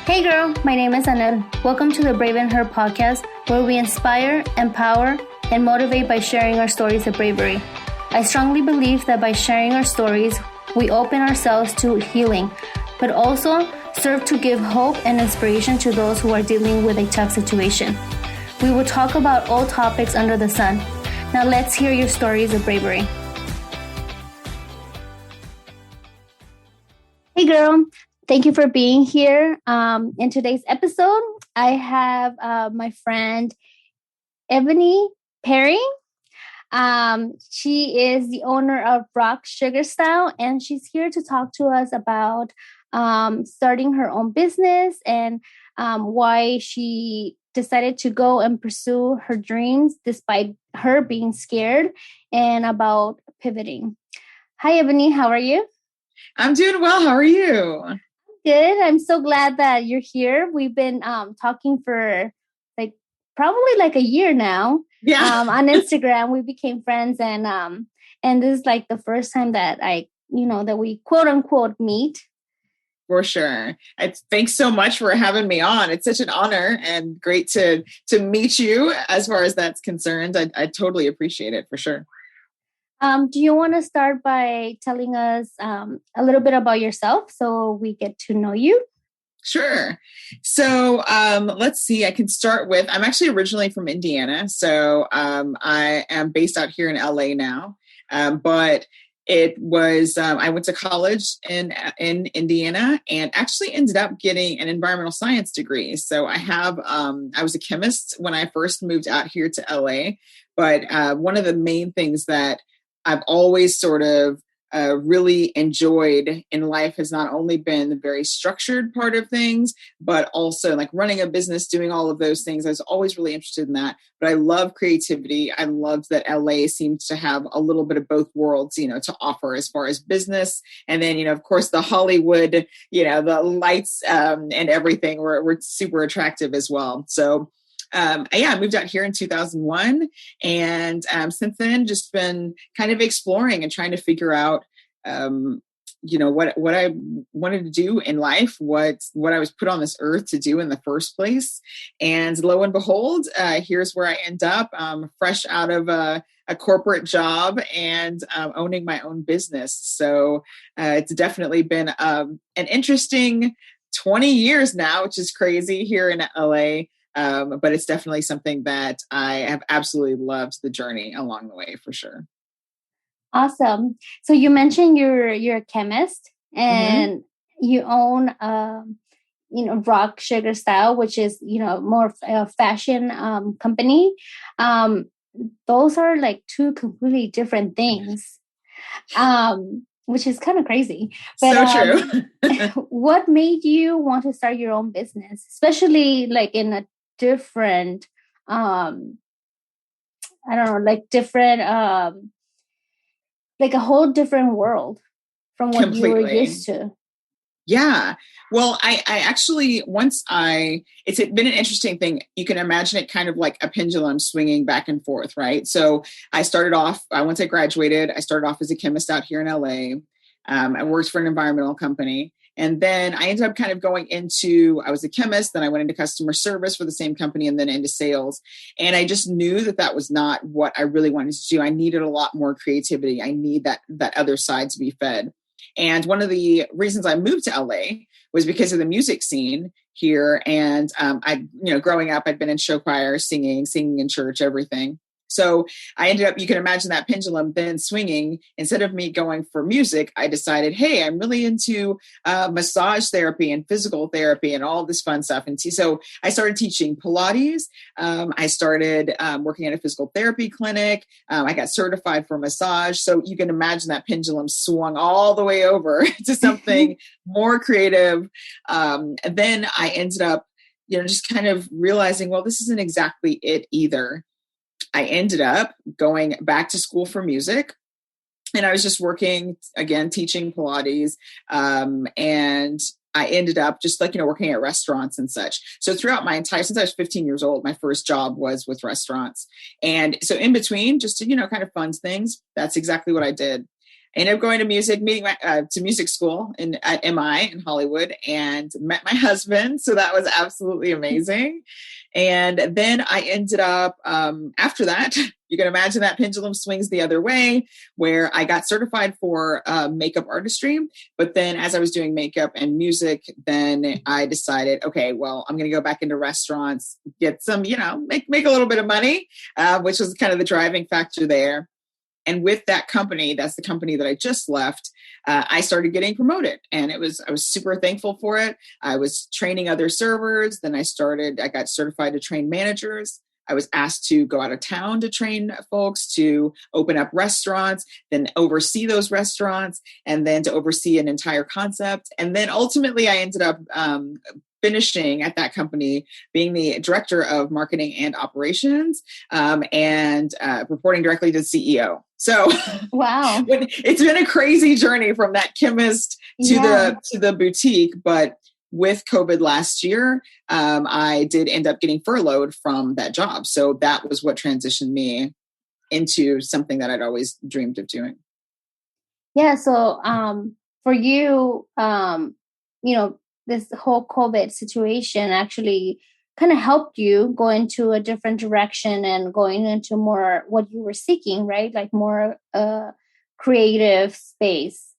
Hey girl, my name is Anel. Welcome to the Brave in Her podcast, where we inspire, empower, and motivate by sharing our stories of bravery. I strongly believe that by sharing our stories, we open ourselves to healing, but also serve to give hope and inspiration to those who are dealing with a tough situation. We will talk about all topics under the sun. Now let's hear your stories of bravery. Hey girl, thank you for being here. In today's episode, I have my friend Ebony Parry. She is the owner of Rock Sugar Style, and she's here to talk to us about starting her own business and why she decided to go and pursue her dreams despite her being scared, and about pivoting. Hi, Ebony. How are you? I'm doing well. How are you? Good. I'm so glad that you're here. We've been talking for probably a year now. Yeah. On Instagram, we became friends, and this is the first time that that we quote unquote meet. For sure. Thanks so much for having me on. It's such an honor and great to meet you as far as that's concerned. I totally appreciate it for sure. Do you want to start by telling us a little bit about yourself so we get to know you? Sure. So let's see. I can start with, I'm actually originally from Indiana. So I am based out here in LA now. But it was, I went to college in Indiana and actually ended up getting an environmental science degree. So I was a chemist when I first moved out here to LA. But one of the main things that I've always sort of really enjoyed in life has not only been the very structured part of things, but also running a business, doing all of those things. I was always really interested in that. But I love creativity. I loved that LA seems to have a little bit of both worlds, to offer as far as business. And then, of course, the Hollywood, the lights and everything were super attractive as well. So I moved out here in 2001, and since then just been kind of exploring and trying to figure out, what I wanted to do in life, what I was put on this earth to do in the first place. And lo and behold, here's where I end up, fresh out of a corporate job and owning my own business. So it's definitely been an interesting 20 years now, which is crazy here in LA. But it's definitely something that I have absolutely loved the journey along the way for sure. Awesome. So you mentioned you're a chemist and you own, Rock Sugar Style, which is, more a fashion company. Those are two completely different things, which is kind of crazy. But, so true. What made you want to start your own business, especially in a different, different, a whole different world from what Completely. You were used to? Yeah. Well, I actually, it's been an interesting thing. You can imagine it kind of like a pendulum swinging back and forth, right? So once I graduated, I started off as a chemist out here in LA. I worked for an environmental company. And then I ended up kind of I was a chemist, then I went into customer service for the same company and then into sales. And I just knew that was not what I really wanted to do. I needed a lot more creativity. I need that other side to be fed. And one of the reasons I moved to LA was because of the music scene here. And growing up, I'd been in show choir, singing in church, everything. So I ended up, you can imagine that pendulum then swinging. Instead of me going for music, I decided, hey, I'm really into massage therapy and physical therapy and all this fun stuff. And so I started teaching Pilates. I started working at a physical therapy clinic. I got certified for massage. So you can imagine that pendulum swung all the way over to something more creative. And then I ended up, just kind of realizing, well, this isn't exactly it either. I ended up going back to school for music, and I was just working again, teaching Pilates. And I ended up just working at restaurants and such. So throughout since I was 15 years old, my first job was with restaurants. And so in between, just to, kind of fund things, that's exactly what I did. ended up going to music school at MI in Hollywood and met my husband. So that was absolutely amazing. And then I ended up, after that, you can imagine that pendulum swings the other way, where I got certified for makeup artistry. But then as I was doing makeup and music, then I decided, okay, well, I'm going to go back into restaurants, get some, make a little bit of money, which was kind of the driving factor there. And with that company, that's the company that I just left, I started getting promoted, and I was super thankful for it. I was training other servers. Then I got certified to train managers. I was asked to go out of town to train folks, to open up restaurants, then oversee those restaurants, and then to oversee an entire concept. And then ultimately I ended up finishing at that company, being the director of marketing and operations, and reporting directly to the CEO. So wow, it's been a crazy journey from that chemist to the boutique. But with COVID last year, I did end up getting furloughed from that job. So that was what transitioned me into something that I'd always dreamed of doing. Yeah. So for you, this whole COVID situation actually kind of helped you go into a different direction and going into more what you were seeking, right? Like more creative space.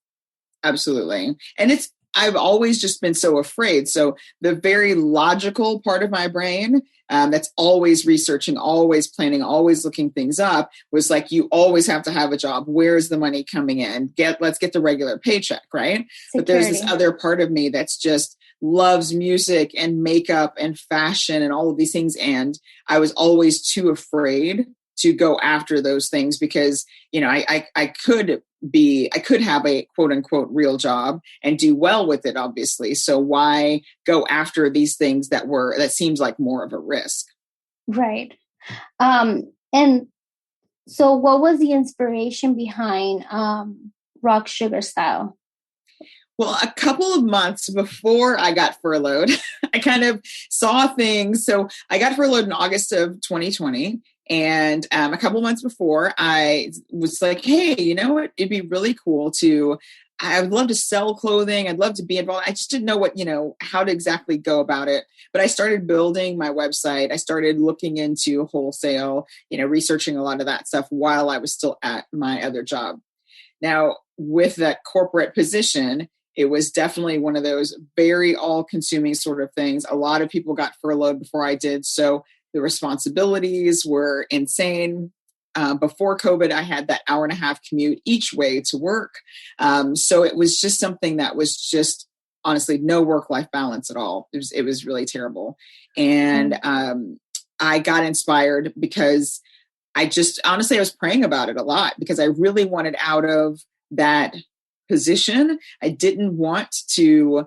Absolutely. And I've always just been so afraid. So the very logical part of my brain that's always researching, always planning, always looking things up was like, you always have to have a job. Where's the money coming in? Let's get the regular paycheck, right? Security. But there's this other part of me that's just loves music and makeup and fashion and all of these things. And I was always too afraid to go after those things because, I could have a quote unquote real job and do well with it, obviously. So why go after these things that seems like more of a risk? Right. And so what was the inspiration behind Rock Sugar Style? Well, a couple of months before I got furloughed, I kind of saw things. So I got furloughed in August of 2020. And a couple of months before, I was like, hey, you know what? It'd be really cool I would love to sell clothing. I'd love to be involved. I just didn't know how to exactly go about it. But I started building my website. I started looking into wholesale, researching a lot of that stuff while I was still at my other job. Now, with that corporate position, it was definitely one of those very all-consuming sort of things. A lot of people got furloughed before I did. So the responsibilities were insane. Before COVID, I had that 1.5-hour commute each way to work. So it was just something that was just honestly no work-life balance at all. It was really terrible. And I got inspired because I was praying about it a lot because I really wanted out of that position. I didn't want to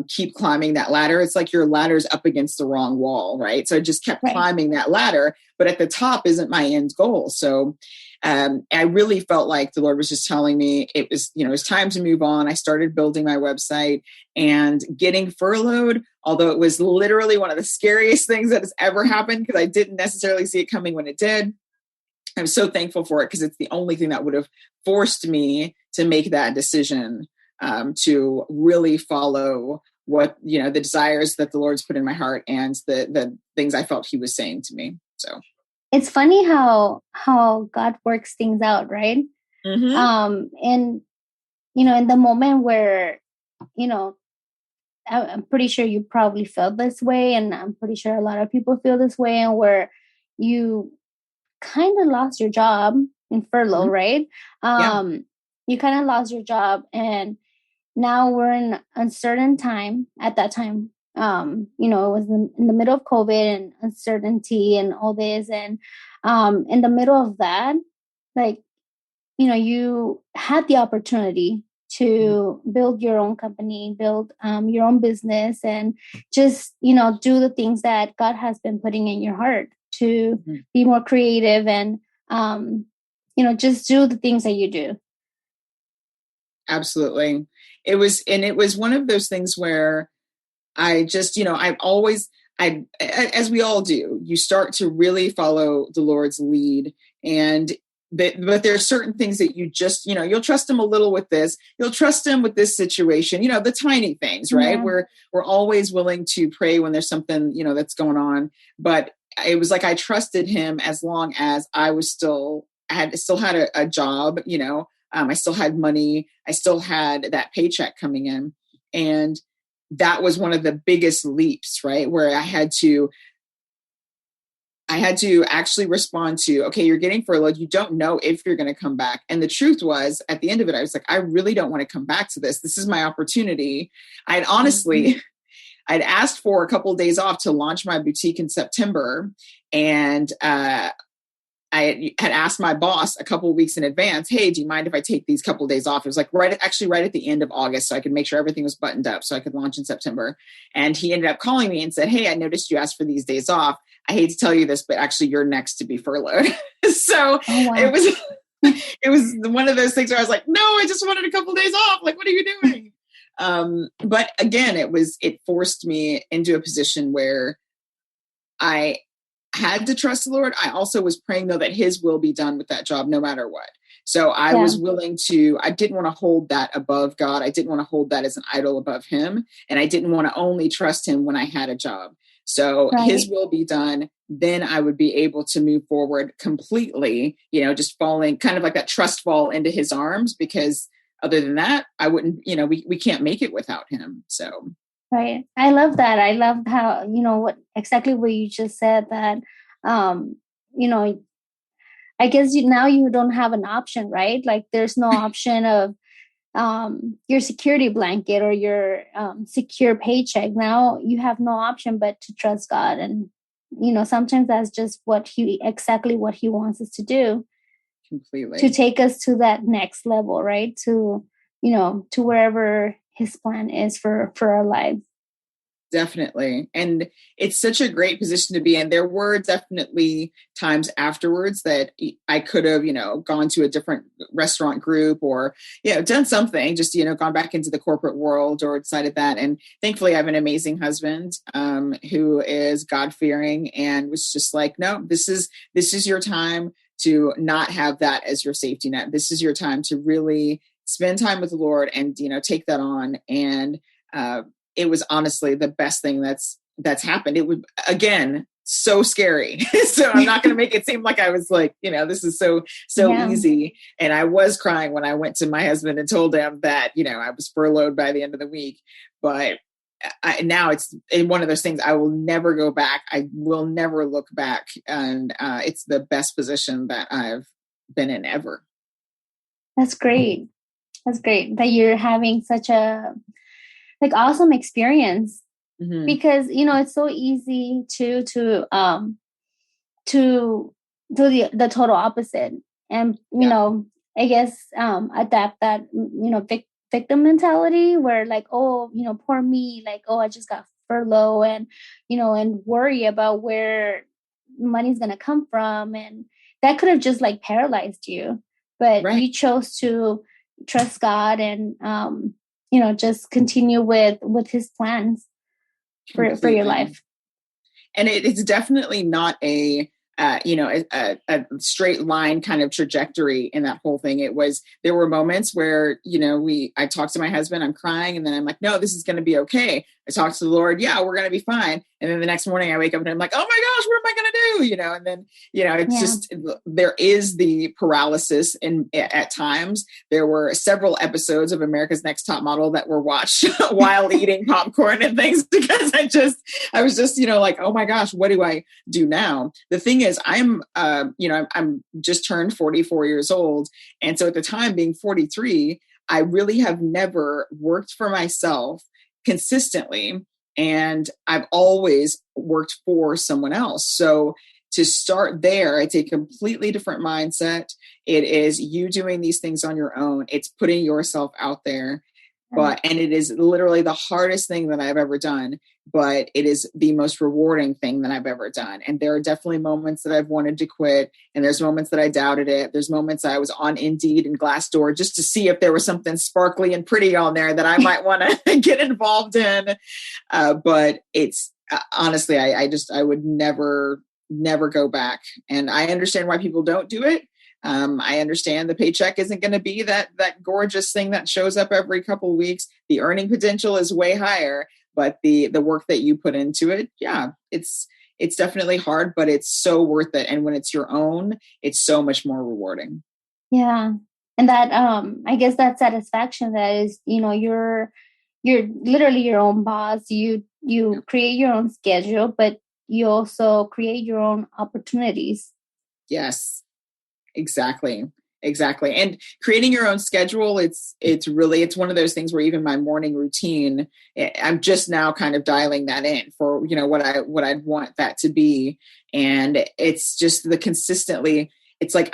keep climbing that ladder. It's like your ladder's up against the wrong wall, right? So I just kept climbing that ladder, but at the top isn't my end goal. So I really felt like the Lord was just telling me it was time to move on. I started building my website and getting furloughed, although it was literally one of the scariest things that has ever happened because I didn't necessarily see it coming when it did. I'm so thankful for it because it's the only thing that would have forced me to make that decision to really follow what, the desires that the Lord's put in my heart and the things I felt he was saying to me. So it's funny how God works things out, right? Mm-hmm. And, in the moment where, I'm pretty sure you probably felt this way. And I'm pretty sure a lot of people feel this way, and where you kind of lost your job in furlough, Mm-hmm. right? You kind of lost your job, and now we're in uncertain time. At that time, it was in the middle of COVID and uncertainty and all this, and in the middle of that, you had the opportunity to build your own company, build your own business, and just do the things that God has been putting in your heart to be more creative and just do the things that you do. Absolutely. It was one of those things where I just, as we all do, you start to really follow the Lord's lead. And but there are certain things that you just, you'll trust him a little with this, you'll trust him with this situation, the tiny things, right? Yeah. We're always willing to pray when there's something, that's going on. But it was like, I trusted him as long as I still had a job, I still had money. I still had that paycheck coming in. And that was one of the biggest leaps, right? Where I had to actually respond to, okay, you're getting furloughed. You don't know if you're going to come back. And the truth was, at the end of it, I was like, I really don't want to come back to this. This is my opportunity. I'd asked for a couple of days off to launch my boutique in September. And I had asked my boss a couple of weeks in advance, hey, do you mind if I take these couple of days off? It was like right at the end of August, so I could make sure everything was buttoned up so I could launch in September. And he ended up calling me and said, hey, I noticed you asked for these days off. I hate to tell you this, but actually you're next to be furloughed. So It was one of those things where I was like, no, I just wanted a couple of days off. Like, what are you doing? But again, it forced me into a position where I had to trust the Lord. I also was praying though that his will be done with that job no matter what. So I was willing I didn't want to hold that above God. I didn't want to hold that as an idol above him. And I didn't want to only trust him when I had a job. So his will be done. Then I would be able to move forward completely, just falling kind of like that trust fall into his arms, because other than that, I wouldn't, we can't make it without him. So. Right. I love that. I love how, what you just said, that, I guess now you don't have an option, right? Like there's no option of your security blanket or your secure paycheck. Now you have no option but to trust God. And, sometimes that's just exactly what he wants us to do. Completely. To take us to that next level, right? To wherever his plan is for our lives. Definitely. And it's such a great position to be in. There were definitely times afterwards that I could have, gone to a different restaurant group or, done something, just, gone back into the corporate world or decided that. And thankfully I have an amazing husband who is God-fearing and was just like, no, this is your time to not have that as your safety net. This is your time to really spend time with the Lord and, take that on. And, it was honestly the best thing that's happened. It was, again, so scary. So I'm not going to make it seem like I was like, this is so easy. And I was crying when I went to my husband and told him that, I was furloughed by the end of the week. But now it's one of those things I will never go back. I will never look back. And it's the best position that I've been in ever. That's great. That's great that you're having such a awesome experience, because it's so easy to do the total opposite, and I guess adapt that victim mentality where like, oh, poor me, like, oh, I just got furloughed, and and worry about where money's gonna come from, and that could have just like paralyzed you, but you chose to trust God and just continue with his plans for your life. And it's definitely not a straight line kind of trajectory in that whole thing. There were moments where, I talked to my husband, I'm crying, and then I'm like, no, this is going to be okay. I talked to the Lord. Yeah, we're going to be fine. And then the next morning I wake up and I'm like, oh my gosh, what am I going to do? And then, it's just, there is the paralysis at times. There were several episodes of America's Next Top Model that were watched while eating popcorn and things, because I was just, like, oh my gosh, what do I do now? The thing is, I'm just turned 44 years old. And so at the time being 43, I really have never worked for myself consistently. And I've always worked for someone else. So to start there, it's a completely different mindset. It is you doing these things on your own. It's putting yourself out there. And it is literally the hardest thing that I've ever done, but it is the most rewarding thing that I've ever done. And there are definitely moments that I've wanted to quit, and there's moments that I doubted it. There's moments I was on Indeed and Glassdoor just to see if there was something sparkly and pretty on there that I might want to get involved in. But it's honestly, I would never go back. And I understand why people don't do it. I understand the paycheck isn't going to be that gorgeous thing that shows up every couple of weeks. The earning potential is way higher, but the work that you put into it, yeah, it's definitely hard, but it's so worth it. And when it's your own, it's so much more rewarding. Yeah. And that, I guess that satisfaction that is, you're literally your own boss. You create your own schedule, but you also create your own opportunities. Yes, exactly. And creating your own schedule, it's one of those things where even my morning routine, I'm just now kind of dialing that in for, what I'd want that to be. And it's just it's like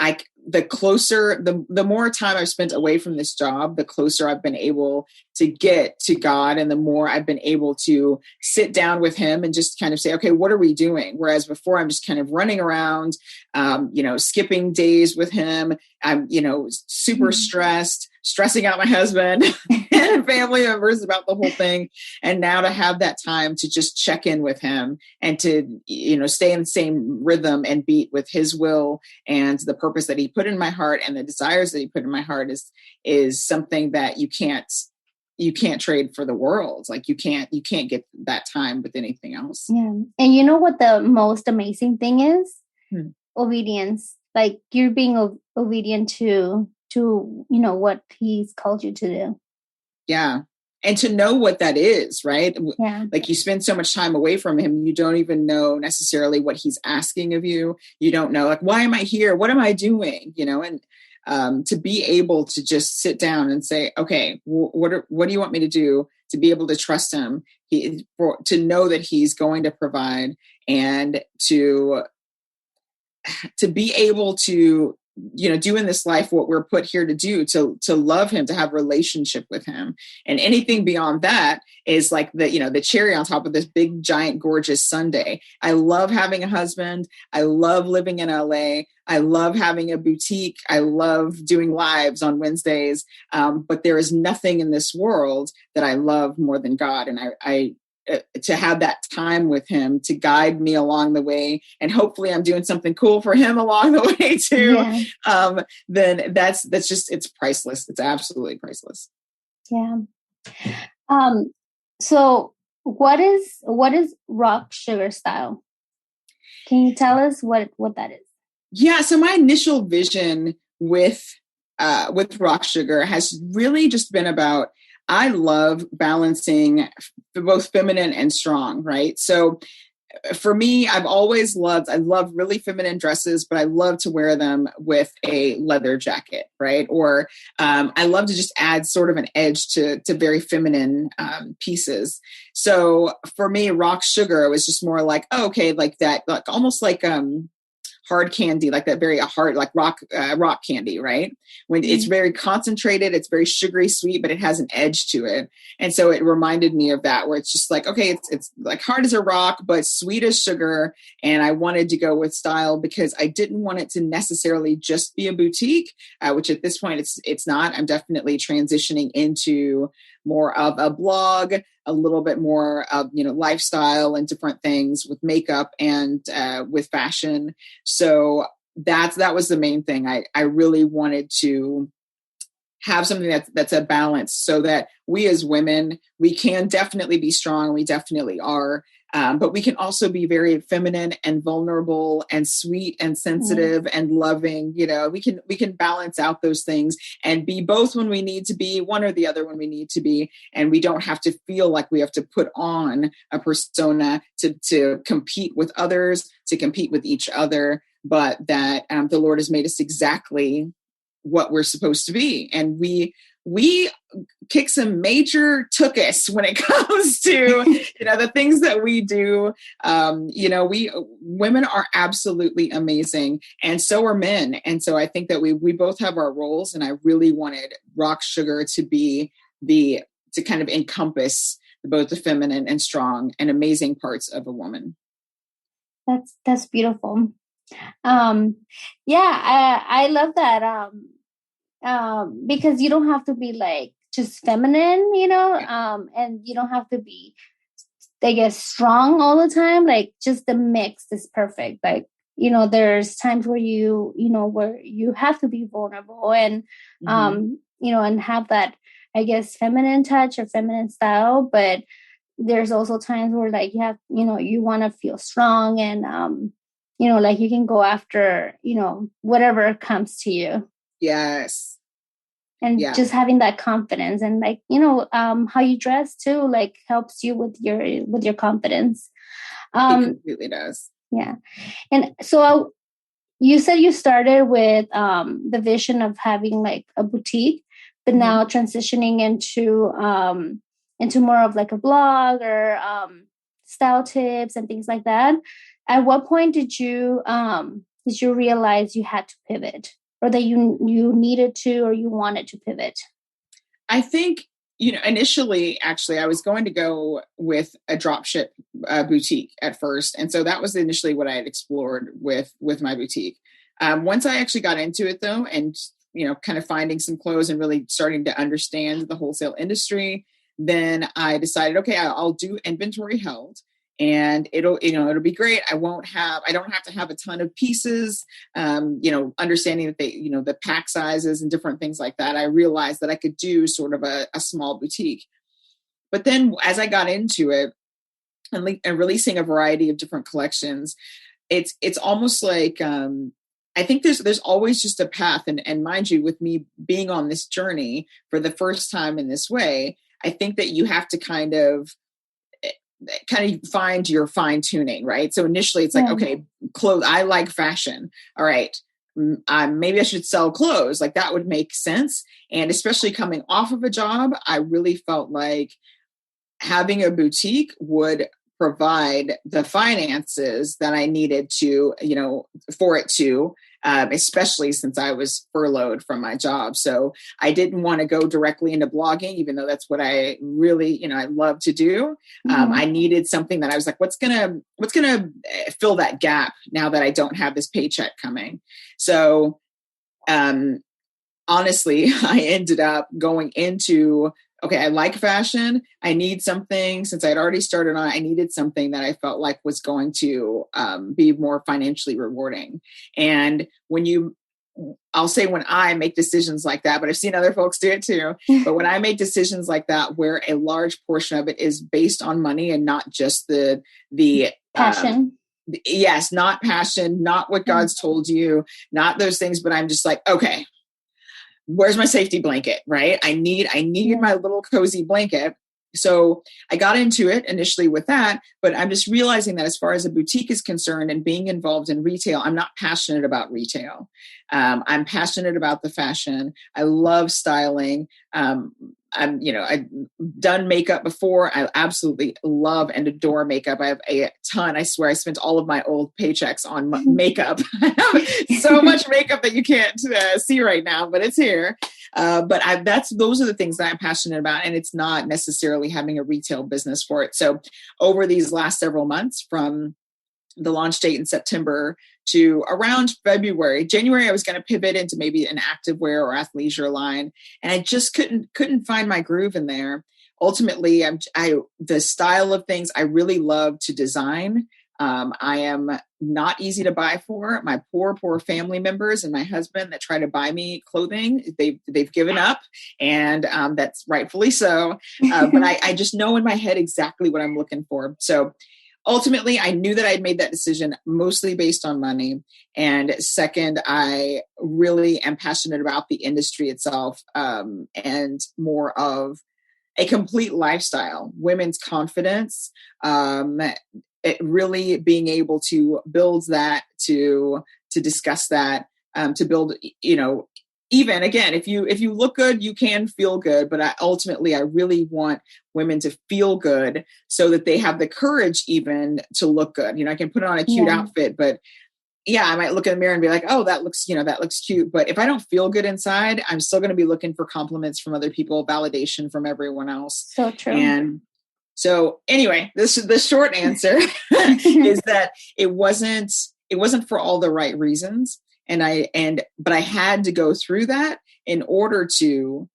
the more time I've spent away from this job, the closer I've been able to get to God, and the more I've been able to sit down with him and just kind of say, okay, what are we doing? Whereas before I'm just kind of running around, skipping days with him. I'm, super stressing out my husband and family members about the whole thing. And now to have that time to just check in with him and to, stay in the same rhythm and beat with his will and the purpose that he put in my heart and the desires that he put in my heart is something that you can't trade for the world. Like you can't get that time with anything else. Yeah. And you know what the most amazing thing is? Obedience. Like you're being obedient to what he's called you to do. Yeah. And to know what that is, right? Yeah. Like you spend so much time away from him, you don't even know necessarily what he's asking of you. You don't know, like, why am I here? What am I doing? And to be able to just sit down and say, okay, what do you want me to do? To be able to trust him, to know that he's going to provide, and to be able to, do in this life what we're put here to do, to love him, to have relationship with him. And anything beyond that is like the cherry on top of this big, giant, gorgeous sundae. I love having a husband. I love living in LA. I love having a boutique. I love doing lives on Wednesdays. But there is nothing in this world that I love more than God. And I to have that time with him to guide me along the way, and hopefully I'm doing something cool for him along the way too. Yeah. Then that's just, it's priceless. It's absolutely priceless. Yeah. So what is rock sugar style? Can you tell us what that is? Yeah. So my initial vision with rock sugar has really just been about, I love balancing both feminine and strong, right? So for me, I love really feminine dresses, but I love to wear them with a leather jacket, right? Or I love to just add sort of an edge to very feminine pieces. So for me, rock sugar was just more like, oh, okay, like that, like almost like hard candy, like that very hard, like rock candy, right? When it's very concentrated, it's very sugary sweet, but it has an edge to it. And so it reminded me of that, where it's just like, okay, it's like hard as a rock, but sweet as sugar. And I wanted to go with style because I didn't want it to necessarily just be a boutique, which at this point it's not. I'm definitely transitioning into more of a blog, a little bit more of, lifestyle and different things with makeup and with fashion. So that was the main thing. I really wanted to have something that's a balance, so that we as women, we can definitely be strong. We definitely are. But we can also be very feminine and vulnerable and sweet and sensitive and loving. We can balance out those things and be both when we need to be, one or the other when we need to be. And we don't have to feel like we have to put on a persona to compete with others, to compete with each other, but that the Lord has made us exactly what we're supposed to be. And we kick some major tuchus when it comes to, the things that we do. Women are absolutely amazing, and so are men. And so I think that we both have our roles, and I really wanted rock sugar to be to kind of encompass both the feminine and strong and amazing parts of a woman. That's beautiful. I love that. Because you don't have to be like just feminine, and you don't have to be, I guess, strong all the time. Like just the mix is perfect. Like there's times where where you have to be vulnerable and, and have that, I guess, feminine touch or feminine style. But there's also times where like you have, you want to feel strong and, like you can go after, whatever comes to you. Yes. And just having that confidence and like, how you dress too, like helps you with your confidence. It completely does. Yeah. And so you said you started with the vision of having like a boutique, but now transitioning into more of like a blog or style tips and things like that. At what point did you realize you had to pivot, or that you needed to, or you wanted to pivot? I think, initially, actually, I was going to go with a dropship boutique at first. And so that was initially what I had explored with my boutique. Once I actually got into it, though, and, kind of finding some clothes and really starting to understand the wholesale industry, then I decided, okay, I'll do inventory held. And it'll be great. I don't have to have a ton of pieces, understanding that the pack sizes and different things like that. I realized that I could do sort of a small boutique. But then as I got into it and releasing a variety of different collections, it's almost like, I think there's always just a path. And mind you, with me being on this journey for the first time in this way, I think that you have to kind of find your fine tuning, right? So initially it's like, okay, clothes, I like fashion. All right. Maybe I should sell clothes. Like that would make sense. And especially coming off of a job, I really felt like having a boutique would provide the finances that I needed to, for it to, especially since I was furloughed from my job. So I didn't want to go directly into blogging, even though that's what I really, I love to do. I needed something that I was like, what's gonna fill that gap now that I don't have this paycheck coming? So, honestly, I ended up going into, okay, I like fashion. I need something, since I'd already started on, I needed something that I felt like was going to be more financially rewarding. And I'll say when I make decisions like that, but I've seen other folks do it too. But when I make decisions like that, where a large portion of it is based on money and not just the passion. Yes, not passion, not what God's told you, not those things, but I'm just like, okay, where's my safety blanket, right? I need my little cozy blanket. So I got into it initially with that, but I'm just realizing that as far as a boutique is concerned and being involved in retail, I'm not passionate about retail. I'm passionate about the fashion. I love styling. I've done makeup before. I absolutely love and adore makeup. I have a ton. I swear I spent all of my old paychecks on makeup. I have so much makeup that you can't see right now, but it's here. But those are the things that I'm passionate about. And it's not necessarily having a retail business for it. So over these last several months, from the launch date in September to around January, I was going to pivot into maybe an activewear or athleisure line. And I just couldn't find my groove in there. Ultimately, the style of things I really love to design. I am not easy to buy for. My poor family members and my husband that try to buy me clothing, they've given up, and that's rightfully so. But I just know in my head exactly what I'm looking for. So ultimately, I knew that I'd made that decision mostly based on money. And second, I really am passionate about the industry itself, and more of a complete lifestyle, women's confidence, it really being able to build that, to discuss that, to build, even again, if you look good, you can feel good. But I really want women to feel good so that they have the courage even to look good. I can put on a cute outfit, but I might look in the mirror and be like, oh, that looks cute. But if I don't feel good inside, I'm still going to be looking for compliments from other people, validation from everyone else. So true. And so anyway, the short answer is that it wasn't for all the right reasons. But I had to go through that in order to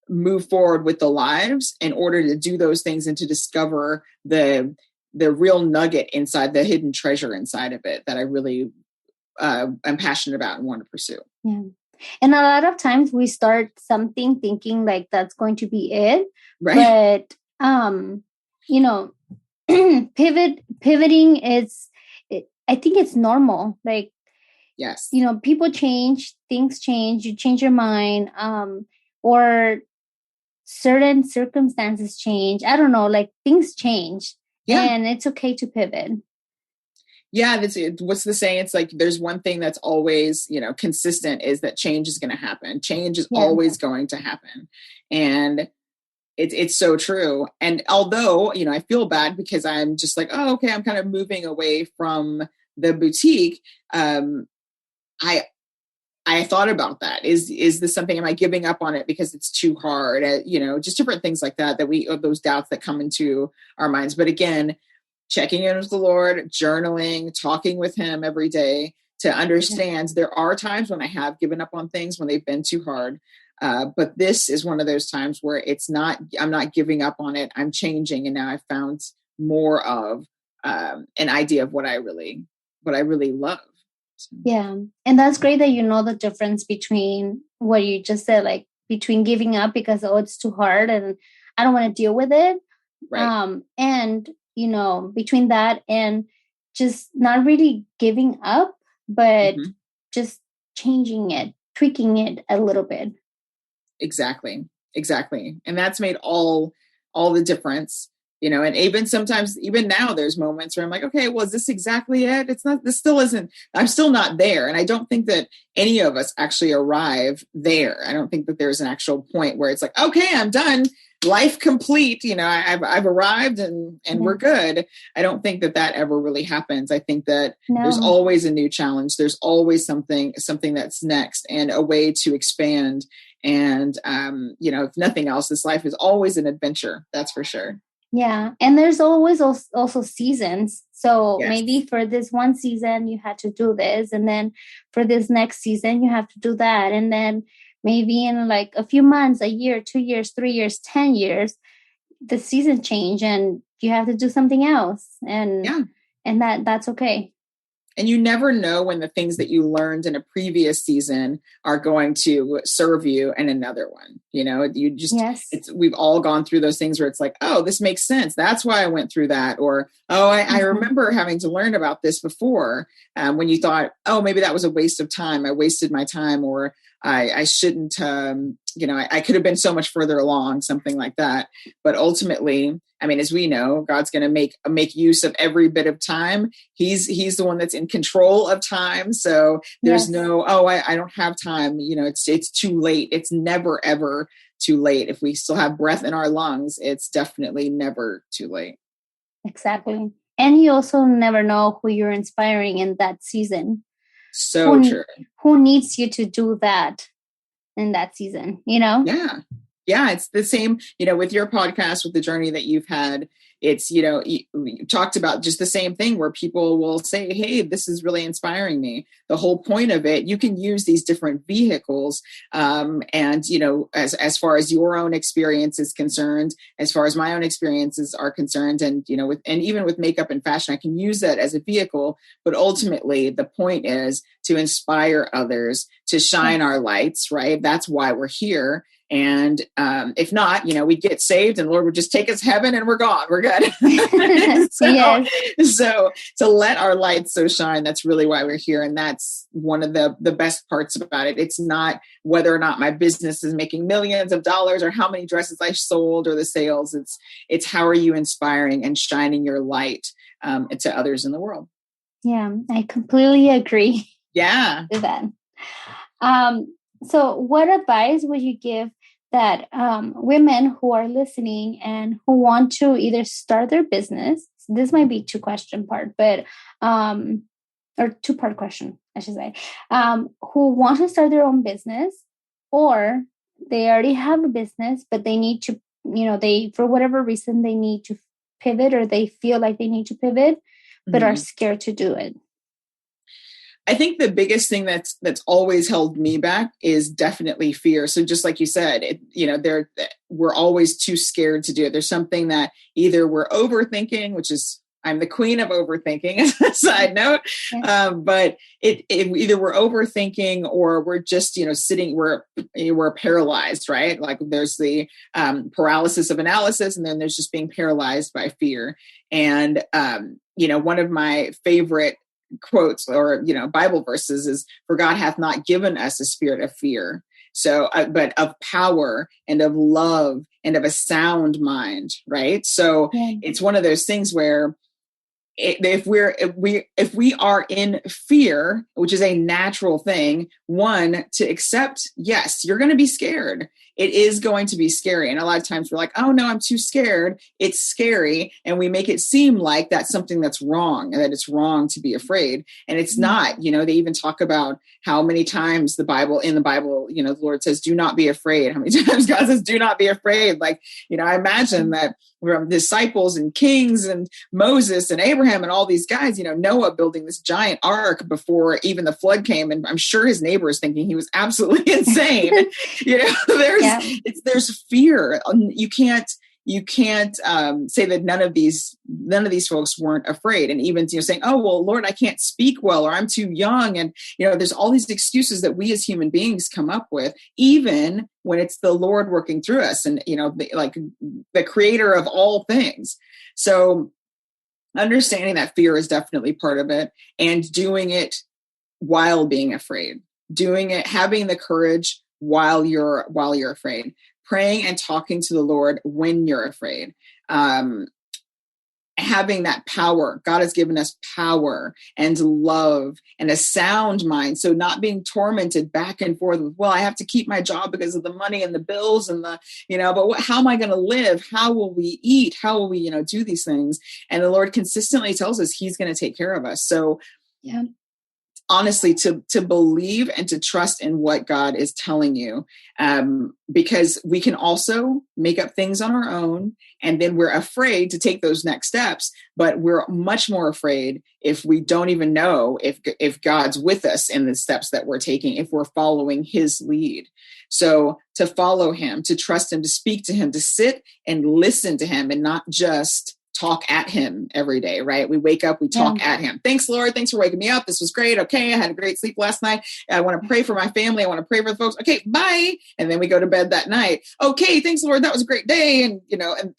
move forward with the lives, in order to do those things and to discover the the real nugget inside, the hidden treasure inside of it that I really am passionate about and want to pursue. Yeah. And a lot of times we start something thinking like that's going to be it. Right. But, you know, pivoting I think it's normal. Like, yes, you know, people change, things change, you change your mind, or certain circumstances change. I don't know, like things change, and it's okay to pivot. Yeah, that's it. What's the saying? It's like there's one thing that's always, consistent is that change is going to happen. Change is always going to happen. And it's so true. And although, I feel bad because I'm just like, oh, okay, I'm kind of moving away from the boutique. I thought about that. Is this something, am I giving up on it because it's too hard? Just different things like that those doubts that come into our minds. But again, checking in with the Lord, journaling, talking with him every day to understand there are times when I have given up on things when they've been too hard. But this is one of those times where I'm not giving up on it. I'm changing. And now I've found more of an idea of what I really love. So. Yeah. And that's great that you know the difference between what you just said, like between giving up because, it's too hard and I don't want to deal with it. Right. And, between that and just not really giving up, but just changing it, tweaking it a little bit. Exactly. And that's made all the difference, and even now there's moments where I'm like, okay, well, is this exactly it? I'm still not there. And I don't think that any of us actually arrive there. I don't think that there's an actual point where it's like, okay, I'm done. Life complete. I've arrived and we're good. I don't think that ever really happens. I think that there's always a new challenge. There's always something that's next and a way to expand. And, if nothing else, this life is always an adventure. That's for sure. Yeah. And there's always also seasons. So maybe for this one season, you had to do this. And then for this next season, you have to do that. And then maybe in like a few months, a year, 2 years, 3 years, 10 years, the season change and you have to do something else. And that's okay. And you never know when the things that you learned in a previous season are going to serve you in another one. We've all gone through those things where it's like, oh, this makes sense. That's why I went through that. Or, oh, I remember having to learn about this before when you thought, oh, maybe that was a waste of time. I wasted my time, or I shouldn't, I could have been so much further along, something like that. But ultimately, I mean, as we know, God's going to make use of every bit of time. He's the one that's in control of time. So there's I don't have time. It's too late. It's never, ever too late. If we still have breath in our lungs, it's definitely never too late. Exactly. And you also never know who you're inspiring in that season. So true. Who needs you to do that in that season, Yeah, it's the same, with your podcast, with the journey that you've had. It's, you talked about just the same thing where people will say, hey, this is really inspiring me. The whole point of it, you can use these different vehicles. And, as far as your own experience is concerned, as far as my own experiences are concerned, and, even with makeup and fashion, I can use that as a vehicle. But ultimately, the point is to inspire others, to shine our lights, right? That's why we're here. And if not, we'd get saved and the Lord would just take us to heaven and we're gone. We're good. So to let our light so shine, that's really why we're here. And that's one of the best parts about it. It's not whether or not my business is making millions of dollars or how many dresses I sold or the sales. It's how are you inspiring and shining your light to others in the world. Yeah, I completely agree. Yeah. With that. So what advice would you give that women who are listening and who want to either start their business? This might be 2-question part, but or 2-part question, I should say, who want to start their own business, or they already have a business, but they need to, they, for whatever reason, they need to pivot, or they feel like they need to pivot, but are scared to do it. I think the biggest thing that's always held me back is definitely fear. So just like you said, we're always too scared to do it. There's something that either we're overthinking, which is I'm the queen of overthinking as a side note. But it either we're overthinking or we're just, sitting, we're paralyzed, right? Like there's the paralysis of analysis, and then there's just being paralyzed by fear. And, one of my favorite quotes or, Bible verses is, for God hath not given us a spirit of fear. So, but of power and of love and of a sound mind, right? So it's one of those things where if we are in fear, which is a natural thing, one, to accept, yes, you're going to be scared. It is going to be scary. And a lot of times we're like, oh no, I'm too scared. It's scary. And we make it seem like that's something that's wrong and that it's wrong to be afraid. And it's not. They even talk about how many times in the Bible, the Lord says, do not be afraid. How many times God says, do not be afraid. Like, I imagine that we're disciples and kings and Moses and Abraham and all these guys, Noah building this giant ark before even the flood came. And I'm sure his neighbors thinking he was absolutely insane. There's fear. You can't say that none of these folks weren't afraid. And even, saying, oh, well, Lord, I can't speak well, or I'm too young. And, there's all these excuses that we as human beings come up with, even when it's the Lord working through us and, like the creator of all things. So understanding that fear is definitely part of it, and doing it while being afraid, doing it, having the courage while you're afraid, praying and talking to the Lord when you're afraid, having that power. God has given us power and love and a sound mind. So not being tormented back and forth with, well, I have to keep my job because of the money and the bills and but how am I going to live? How will we eat? How will we, do these things? And the Lord consistently tells us he's going to take care of us. So honestly, to believe and to trust in what God is telling you, because we can also make up things on our own, and then we're afraid to take those next steps. But we're much more afraid if we don't even know if God's with us in the steps that we're taking, if we're following his lead. So to follow him, to trust him, to speak to him, to sit and listen to him, and not just talk at him every day, right? We wake up, we talk at him. Thanks, Lord. Thanks for waking me up. This was great. Okay. I had a great sleep last night. I want to pray for my family. I want to pray for the folks. Okay, bye. And then we go to bed that night. Okay. Thanks, Lord. That was a great day. And,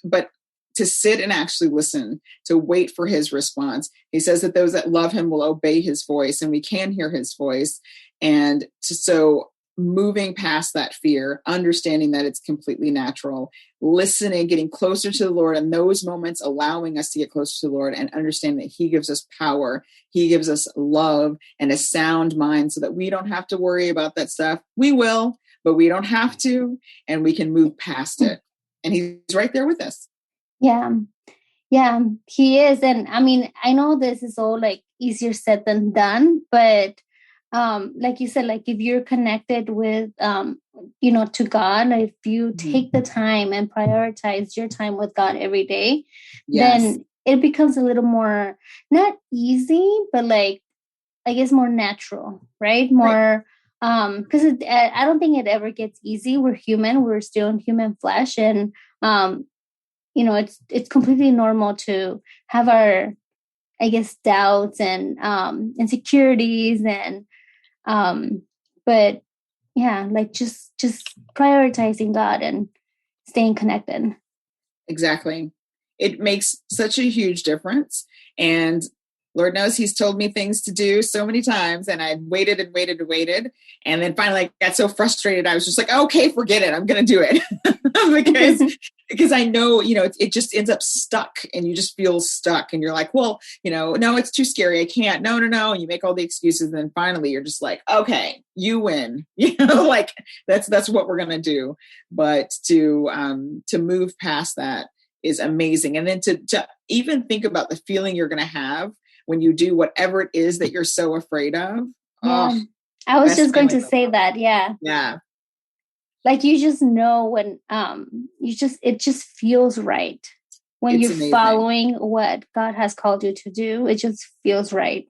but to sit and actually listen, to wait for his response. He says that those that love him will obey his voice, and we can hear his voice. And so moving past that fear, understanding that it's completely natural, listening, getting closer to the Lord, and those moments allowing us to get closer to the Lord and understand that he gives us power. He gives us love and a sound mind so that we don't have to worry about that stuff. We will, but we don't have to, and we can move past it. And he's right there with us. Yeah, he is. And I mean, I know this is all like easier said than done, but like you said, like if you're connected with, to God, if you take the time and prioritize your time with God every day, then it becomes a little more, not easy, but like, I guess more natural, right? More, because I don't think it ever gets easy. We're human. We're still in human flesh. And, it's completely normal to have our, I guess, doubts and insecurities and, but yeah, like just prioritizing God and staying connected. Exactly. It makes such a huge difference. And Lord knows he's told me things to do so many times, and I waited and waited and waited. And then finally I got so frustrated. I was just like, okay, forget it. I'm going to do it. because I know, it just ends up stuck, and you just feel stuck, and you're like, well, no, it's too scary. I can't, no. And you make all the excuses. And then finally you're just like, okay, you win, like that's what we're going to do. But to move past that is amazing. And then to even think about the feeling you're going to have when you do whatever it is that you're so afraid of. Yeah. I was just going to say that. Yeah. Yeah. Like you just know when it just feels right when you're amazing. Following what God has called you to do. It just feels right.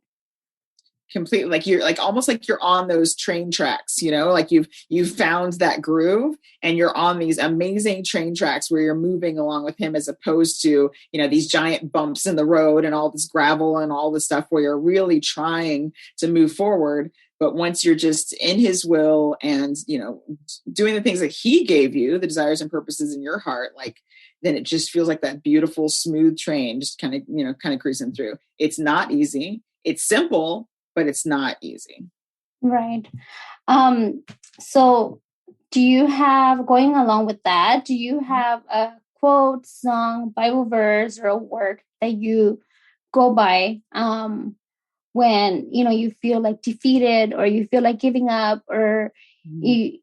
completely. Like you're like almost like you're on those train tracks, you know, like you've found that groove and you're on these amazing train tracks where you're moving along with him, as opposed to, you know, these giant bumps in the road and all this gravel and all this stuff where you're really trying to move forward. But once you're just in his will and, you know, doing the things that he gave you, the desires and purposes in your heart, like, then it just feels like that beautiful, smooth train, just kind of, you know, kind of cruising through. It's not easy. It's simple, but it's not easy. Right. So do you have, going along with that, do you have a quote, song, Bible verse, or a word that you go by when, you know, you feel like defeated or you feel like giving up, or you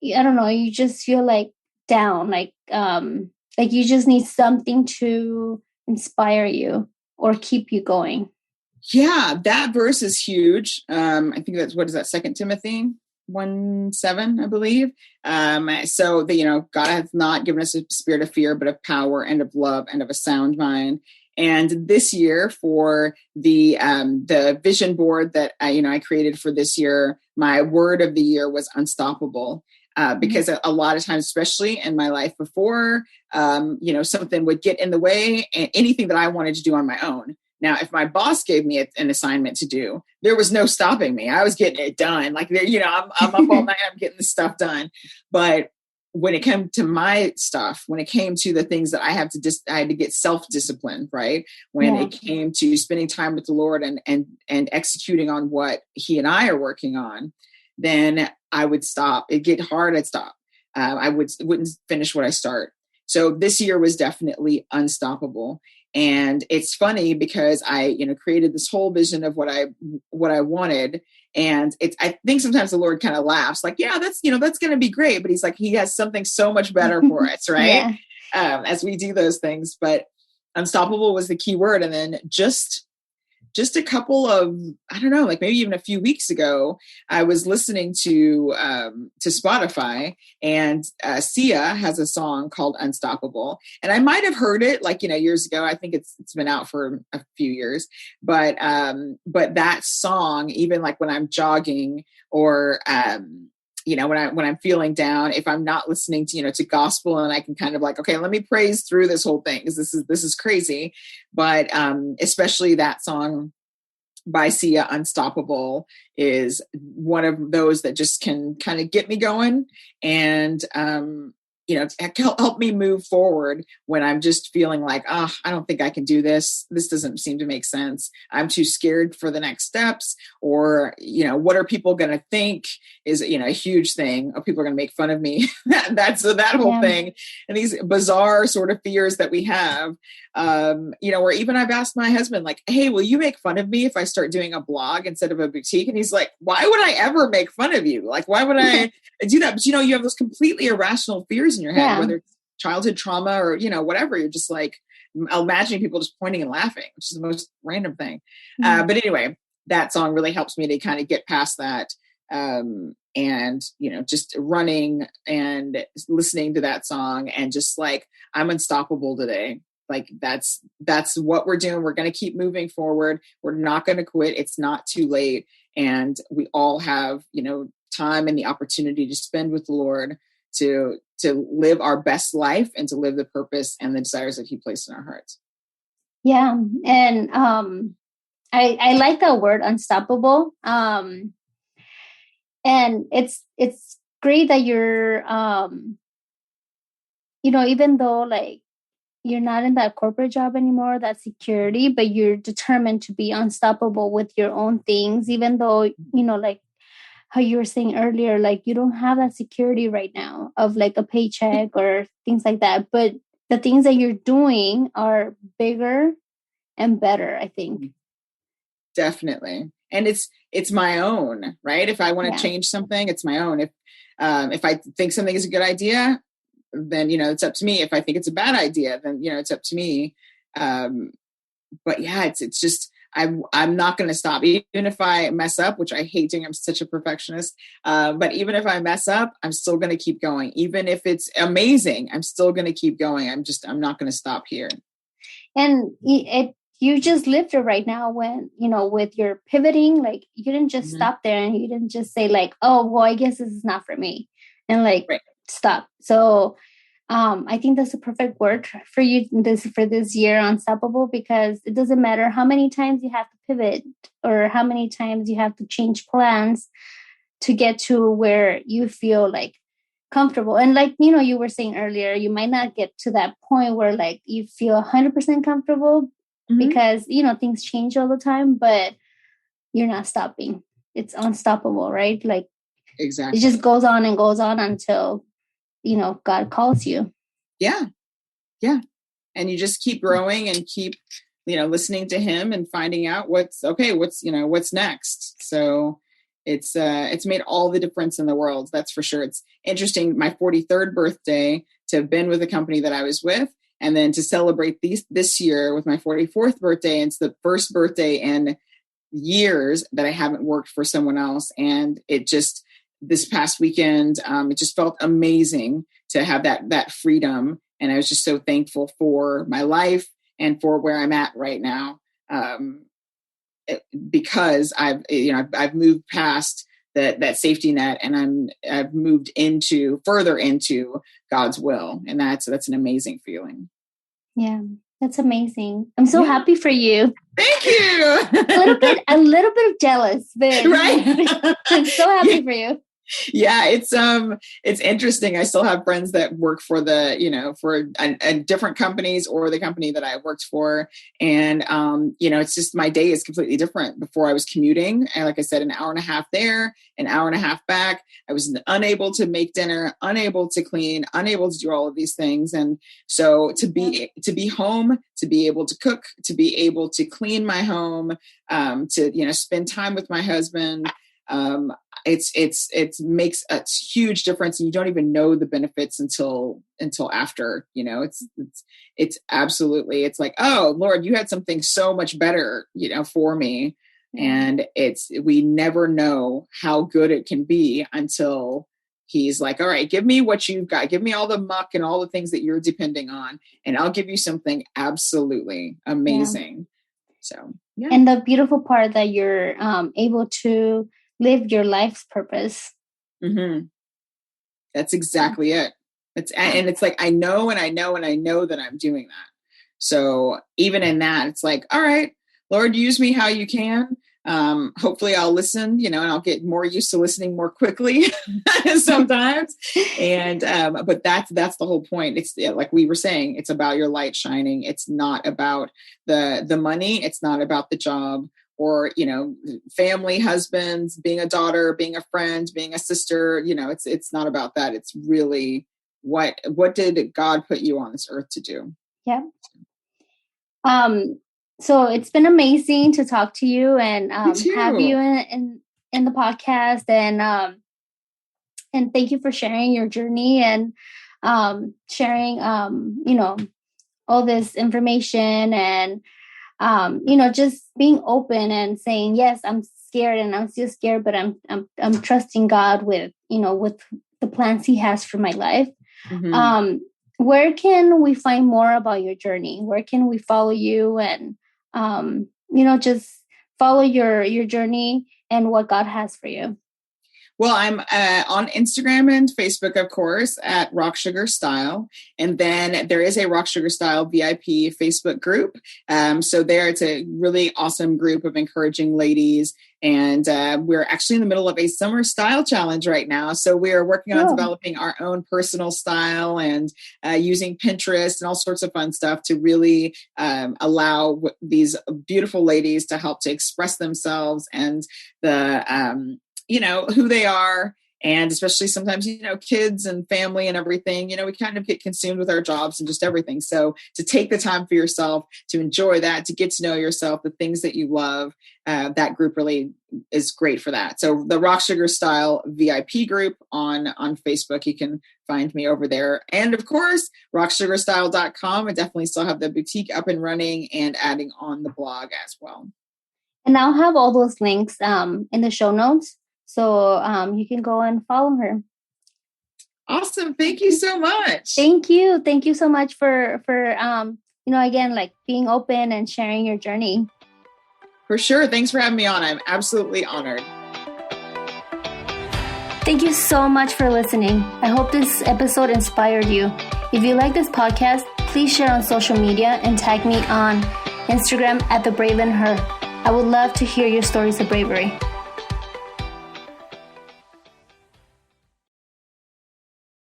I don't know, you just feel like down, like you just need something to inspire you or keep you going? Yeah, that verse is huge. I think that's, what is that? 2 Timothy 1:7, I believe. So that, you know, God hath not given us a spirit of fear, but of power and of love and of a sound mind. And this year, for the vision board that I created for this year, my word of the year was unstoppable. Because a lot of times, especially in my life before, something would get in the way, and anything that I wanted to do on my own. Now, if my boss gave me an assignment to do, there was no stopping me. I was getting it done. Like, I'm up all night, I'm getting the stuff done. But when it came to my stuff, when it came to the things that I had to get self-disciplined, right? When it came to spending time with the Lord and executing on what he and I are working on, then I would stop. It'd get hard, I'd stop. I wouldn't finish what I start. So this year was definitely unstoppable. And it's funny because I, created this whole vision of what I wanted. And I think sometimes the Lord kind of laughs, like, yeah, that's going to be great. But he's like, he has something so much better for us, right? As we do those things. But unstoppable was the key word. And then just a couple of, I don't know, like maybe even a few weeks ago, I was listening to Spotify, and Sia has a song called Unstoppable. And I might have heard it like, years ago. I think it's been out for a few years, but that song, even like when I'm jogging or, when I'm feeling down, if I'm not listening to, to gospel, and I can kind of like, okay, let me praise through this whole thing, because this is crazy. But especially that song by Sia, Unstoppable, is one of those that just can kind of get me going and, help me move forward when I'm just feeling like, I don't think I can do this. This doesn't seem to make sense. I'm too scared for the next steps, or, what are people going to think is, a huge thing. Oh, people are going to make fun of me. That's that whole thing. And these bizarre sort of fears that we have, where even I've asked my husband, like, hey, will you make fun of me if I start doing a blog instead of a boutique? And he's like, why would I ever make fun of you? Like, why would I do that? But, you have those completely irrational fears in your head, whether it's childhood trauma or, whatever. You're just like imagining people just pointing and laughing, which is the most random thing. But anyway, that song really helps me to kind of get past that. And, just running and listening to that song and just like, I'm unstoppable today. Like that's what we're doing. We're going to keep moving forward. We're not going to quit. It's not too late. And we all have, time and the opportunity to spend with the Lord to live our best life and to live the purpose and the desires that he placed in our hearts. Yeah. And I like that word, unstoppable. And it's great that you're, even though like you're not in that corporate job anymore, that security, but you're determined to be unstoppable with your own things, even though, like how you were saying earlier, like you don't have that security right now of like a paycheck or things like that. But the things that you're doing are bigger and better, I think. Definitely. And it's my own, right? If I want to change something, it's my own. If I think something is a good idea, then, it's up to me. If I think it's a bad idea, then, it's up to me. But yeah, it's just, I'm not going to stop. Even if I mess up, which I hate doing, I'm such a perfectionist. But even if I mess up, I'm still going to keep going. Even if it's amazing, I'm still going to keep going. I'm not going to stop here. And you just lived it right now when, with your pivoting, like you didn't just stop there and you didn't just say like, oh, well, I guess this is not for me and like stop. So I think that's a perfect word for you for this year, unstoppable, because it doesn't matter how many times you have to pivot or how many times you have to change plans to get to where you feel like comfortable. And like, you were saying earlier, you might not get to that point where like you feel 100% comfortable because, things change all the time, but you're not stopping. It's unstoppable, right? Like exactly. It just goes on and goes on until, God calls you. Yeah. Yeah. And you just keep growing and keep, listening to him and finding out what's next. So it's made all the difference in the world. That's for sure. It's interesting. My 43rd birthday, to have been with the company that I was with, and then to celebrate this year with my 44th birthday. And it's the first birthday in years that I haven't worked for someone else. And it just, this past weekend, it just felt amazing to have that freedom. And I was just so thankful for my life and for where I'm at right now. Because I've moved past that safety net, and I've moved further into God's will. And that's an amazing feeling. Yeah, that's amazing. I'm so happy for you. Thank you. a little bit of jealous, but right. I'm so happy for you. Yeah, it's interesting. I still have friends that work for for different companies or the company that I worked for. And, it's just, my day is completely different. Before, I was commuting, and like I said, an hour and a half there, an hour and a half back. I was unable to make dinner, unable to clean, unable to do all of these things. And so to be home, to be able to cook, to be able to clean my home, to, spend time with my husband, it makes a huge difference, and you don't even know the benefits until after. It's absolutely, it's like, oh Lord, you had something so much better, for me. And we never know how good it can be until he's like, all right, give me what you've got, give me all the muck and all the things that you're depending on, and I'll give you something absolutely amazing. So and the beautiful part that you're able to live your life's purpose. Mm-hmm. That's exactly it. It's like, I know that I'm doing that. So even in that, it's like, all right, Lord, use me how you can. Hopefully I'll listen, and I'll get more used to listening more quickly sometimes. And, but that's the whole point. It's like we were saying, it's about your light shining. It's not about the money. It's not about the job, or, family, husbands, being a daughter, being a friend, being a sister. It's not about that. It's really what did God put you on this earth to do? Yeah. So it's been amazing to talk to you and have you in the podcast, and thank you for sharing your journey and sharing all this information, and just being open and saying, yes, I'm scared and I'm still scared, but I'm trusting God with the plans He has for my life. Mm-hmm. Where can we find more about your journey? Where can we follow you and, just follow your journey and what God has for you? Well, I'm on Instagram and Facebook, of course, at Rock Sugar Style. And then there is a Rock Sugar Style VIP Facebook group. So there, it's a really awesome group of encouraging ladies. And we're actually in the middle of a summer style challenge right now. So we are working on developing our own personal style and using Pinterest and all sorts of fun stuff to really allow these beautiful ladies to help to express themselves and who they are. And especially sometimes, kids and family and everything, we kind of get consumed with our jobs and just everything. So to take the time for yourself, to enjoy that, to get to know yourself, the things that you love, that group really is great for that. So the Rock Sugar Style VIP group on Facebook, you can find me over there. And of course, rocksugarstyle.com. I definitely still have the boutique up and running and adding on the blog as well. And I'll have all those links in the show notes. So you can go and follow her. Awesome. Thank you so much. Thank you. Thank you so much for again, like being open and sharing your journey. For sure. Thanks for having me on. I'm absolutely honored. Thank you so much for listening. I hope this episode inspired you. If you like this podcast, please share on social media and tag me on Instagram @TheBraveandHer. I would love to hear your stories of bravery.